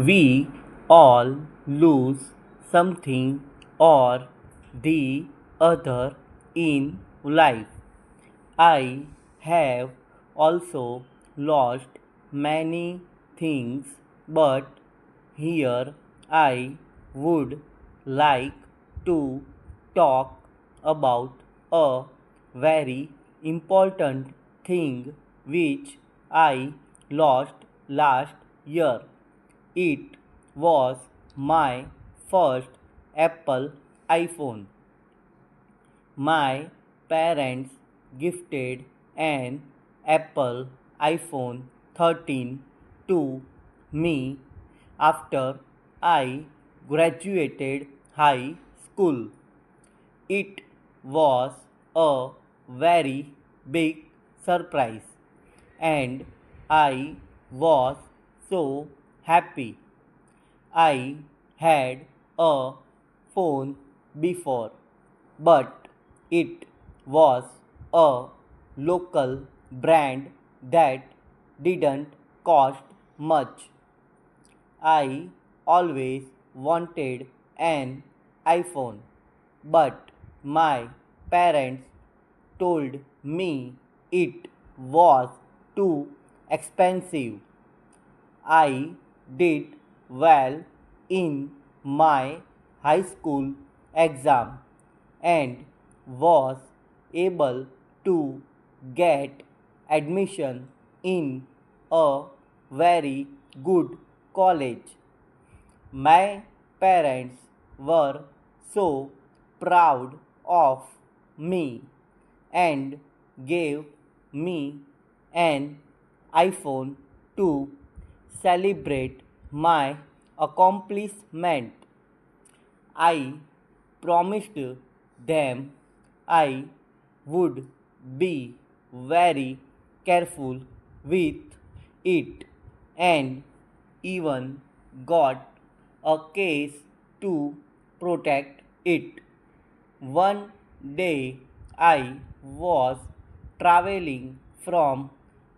We all lose something or the other in life. I have also lost many things, but here I would like to talk about a very important thing which I lost last year. It was my first Apple iPhone. My parents gifted an Apple iPhone 13 to me after I graduated high school. It was a very big surprise, and I was so happy. I had a phone before, but it was a local brand that didn't cost much. I always wanted an iPhone, but my parents told me it was too expensive. I did well in my high school exam and was able to get admission in a very good college. My parents were so proud of me and gave me an iPhone to celebrate my accomplishment. I promised them I would be very careful with it and even got a case to protect it. One day I was traveling from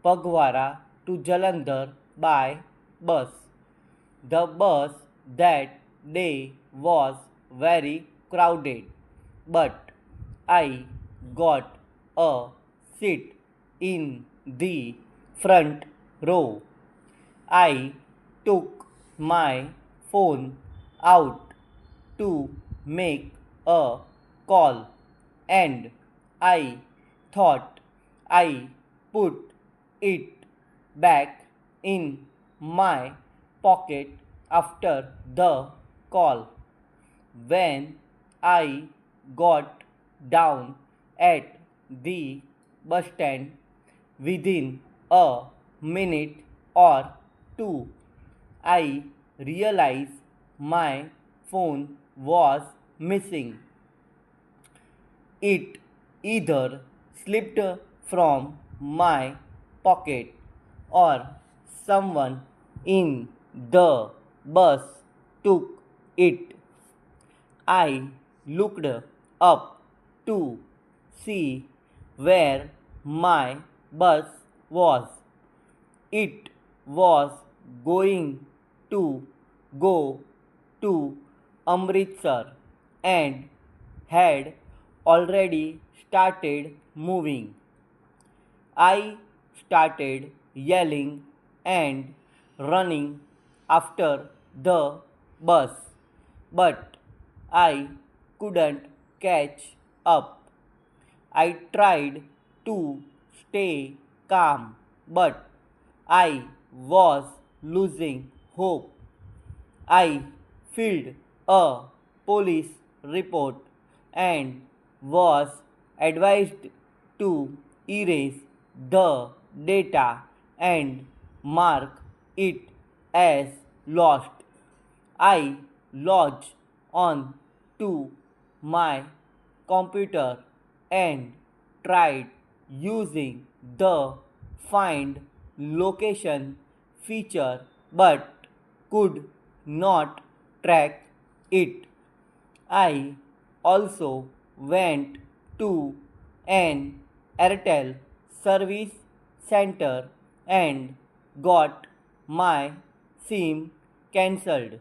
Pagwara to Jalandhar by bus. The bus that day was very crowded, but I got a seat in the front row. I took my phone out to make a call, and I thought I put it back in my pocket after the call. When I got down at the bus stand, within a minute or two, I realized my phone was missing. It either slipped from my pocket or someone in the bus took it. I looked up to see where my bus was. It was going to go to Amritsar and had already started moving. I started yelling and running after the bus, but I couldn't catch up. I tried to stay calm, but I was losing hope. I filled a police report and was advised to erase the data and mark it as lost. I logged on to my computer and tried using the find location feature but could not track it. I also went to an Airtel service center and got my SIM cancelled.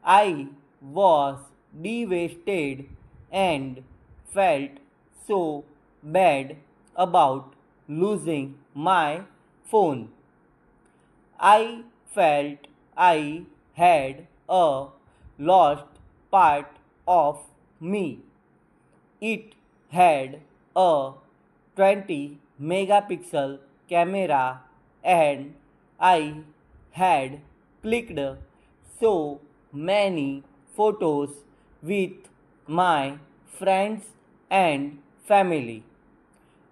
I was devastated and felt so bad about losing my phone. I felt I had a lost part of me. It had a 20 megapixel camera and I had clicked so many photos with my friends and family.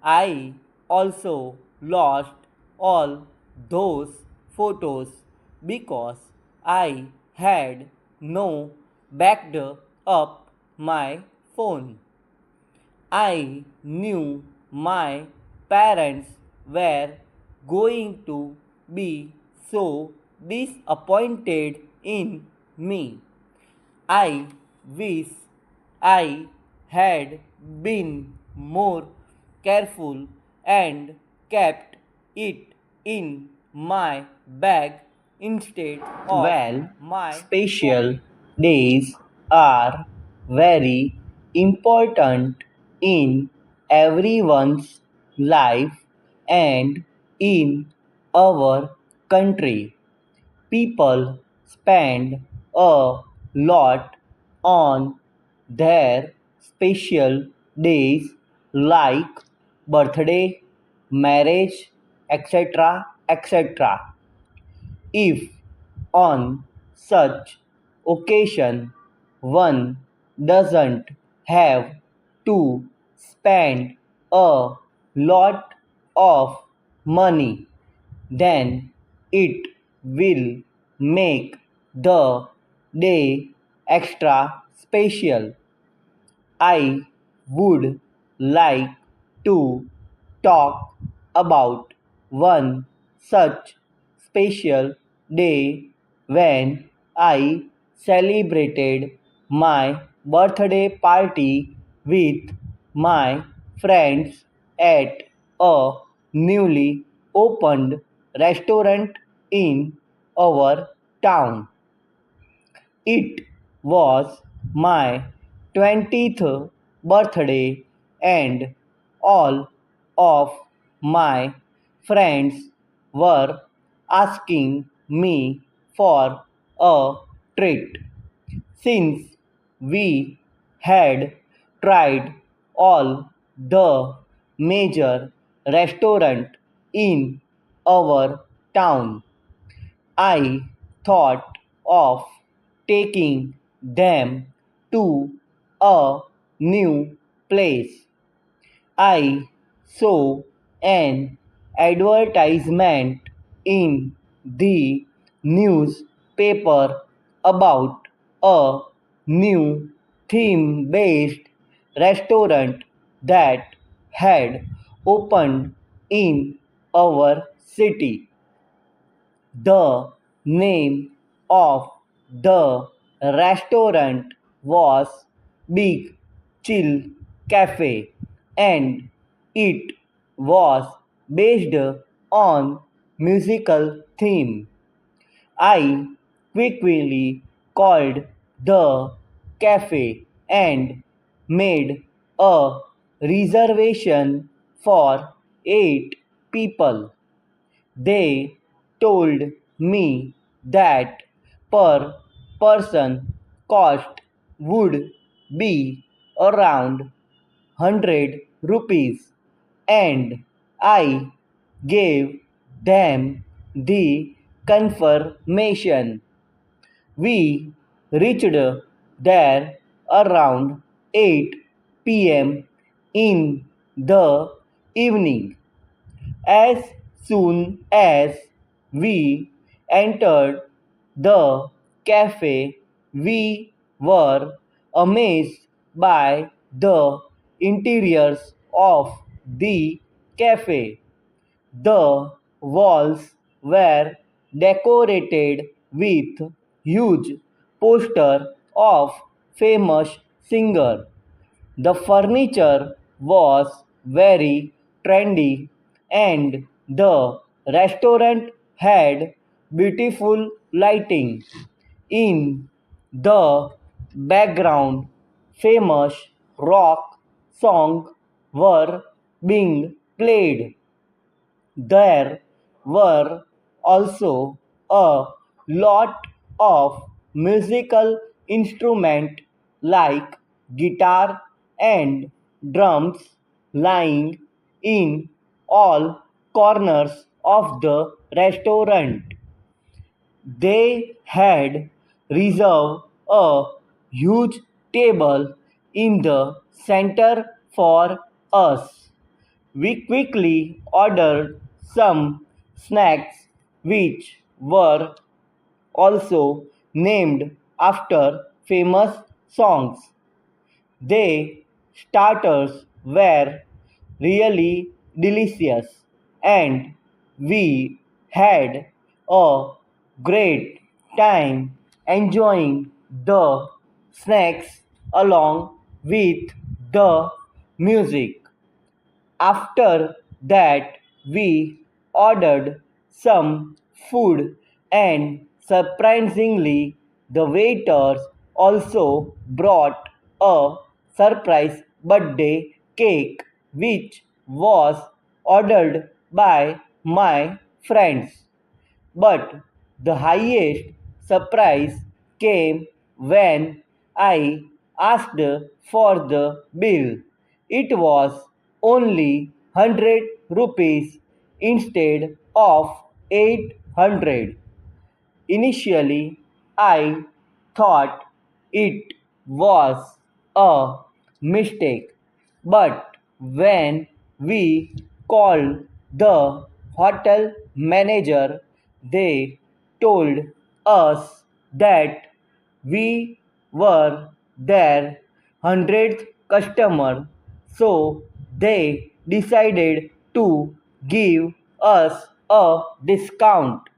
I also lost all those photos because I had no backed up my phone. I knew my parents were going to be so disappointed in me. I wish I had been more careful and kept it in my bag instead of Well, my special pocket. days are very important in everyone's life and in our country. People spend a lot on their special days like birthday, marriage, etc. etc. If on such occasion one doesn't have to spend a lot of money, then it will make the day extra special. I would like to talk about one such special day when I celebrated my birthday party with my friends at a newly opened restaurant in our town. It was my 20th birthday, and all of my friends were asking me for a treat. Since we had tried all the major restaurants in our town, I thought of taking them to a new place. I saw an advertisement in the newspaper about a new theme based restaurant that had opened in our city. The name of the restaurant was Big Chill Cafe and it was based on musical theme. I quickly called the cafe and made a reservation for 8 people. They told me that per person cost would be around 100 rupees and I gave them the confirmation. We reached there around 8 p.m. in the evening. As soon as we entered the cafe, we were amazed by the interiors of the cafe. The walls were decorated with huge posters of famous singers. The furniture was very trendy and the restaurant had beautiful lighting. In the background, famous rock songs were being played. There were also a lot of musical instruments like guitar and drums lying in all corners of the restaurant. They had reserved a huge table in the center for us. We quickly ordered some snacks which were also named after famous songs. The starters were really delicious and we had a great time enjoying the snacks along with the music. After that, we ordered some food, and surprisingly, the waiters also brought a surprise birthday cake, which was ordered by my friends. But the highest surprise came when I asked for the bill. It was only 100 rupees instead of 800. Initially, I thought it was a mistake, but when we called the hotel manager, they told us that we were their 100th customer, so they decided to give us a discount.